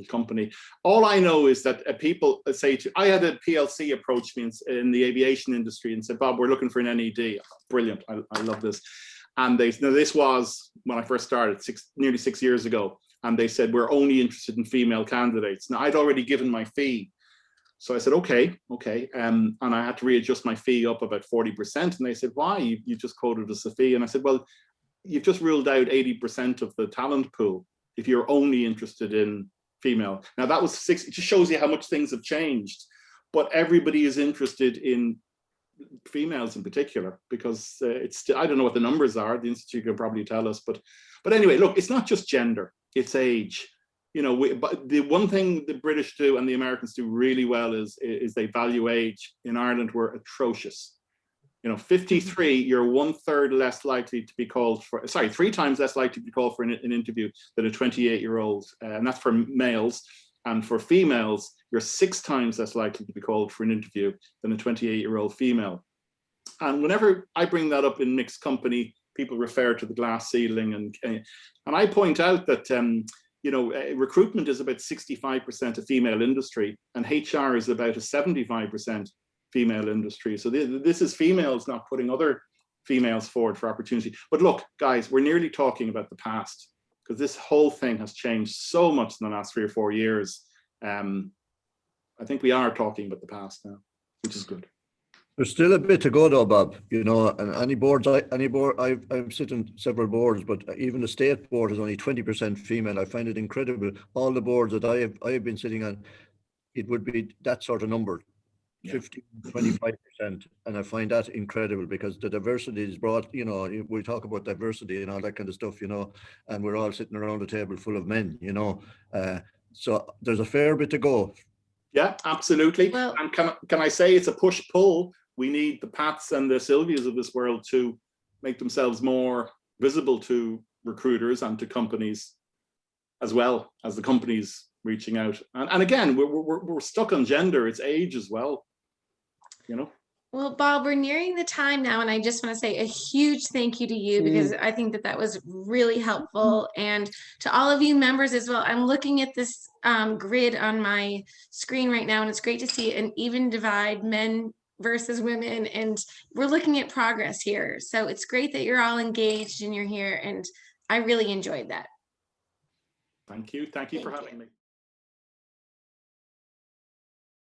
company. All I know is that people say I had a PLC approach me in the aviation industry and said, Bob, we're looking for an NED. Brilliant, I love this. And this was when I first started nearly 6 years ago. And they said, we're only interested in female candidates. Now, I'd already given my fee. So I said, okay. And I had to readjust my fee up about 40%. And they said, why? You just quoted us a fee. And I said, well, you've just ruled out 80% of the talent pool if you're only interested in female. Now, that was it just shows you how much things have changed. But everybody is interested in females in particular, because I don't know what the numbers are. The Institute can probably tell us. But anyway, look, it's not just gender. It's age. You know, but the one thing the British do and the Americans do really well is they value age. In Ireland, we're atrocious. You know, 53, you're 1/3 less likely to be called for, 3 times less likely to be called for an interview than a 28-year-old. And that's for males. And for females, you're 6 times less likely to be called for an interview than a 28-year-old female. And whenever I bring that up in mixed company, people refer to the glass ceiling, and I point out that you know, recruitment is about 65% a female industry, and HR is about a 75% female industry. So this is females not putting other females forward for opportunity. But look, guys, we're nearly talking about the past, because this whole thing has changed so much in the last 3 or 4 years. I think we are talking about the past now, which is good. There's still a bit to go though, Bob, you know, and I'm sitting several boards, but even the state board is only 20% female. I find it incredible. All the boards that I have been sitting on, it would be that sort of number, 15, 25%. And I find that incredible because the diversity is brought, you know, we talk about diversity and all that kind of stuff, you know, and we're all sitting around the table full of men, you know. So there's a fair bit to go. Yeah, absolutely. Well- and can I say it's a push-pull? We need the Pats and the Sylvias of this world to make themselves more visible to recruiters and to companies, as well as the companies reaching out. And again, we're stuck on gender. It's age as well, you know. Well, Bob, we're nearing the time now, and I just want to say a huge thank you to you because I think that that was really helpful. And to all of you members as well. I'm looking at this grid on my screen right now, and it's great to see an even divide, men versus women, and we're looking at progress here. So it's great that you're all engaged and you're here, and I really enjoyed that. Thank you. Thank you for Thank having you. me.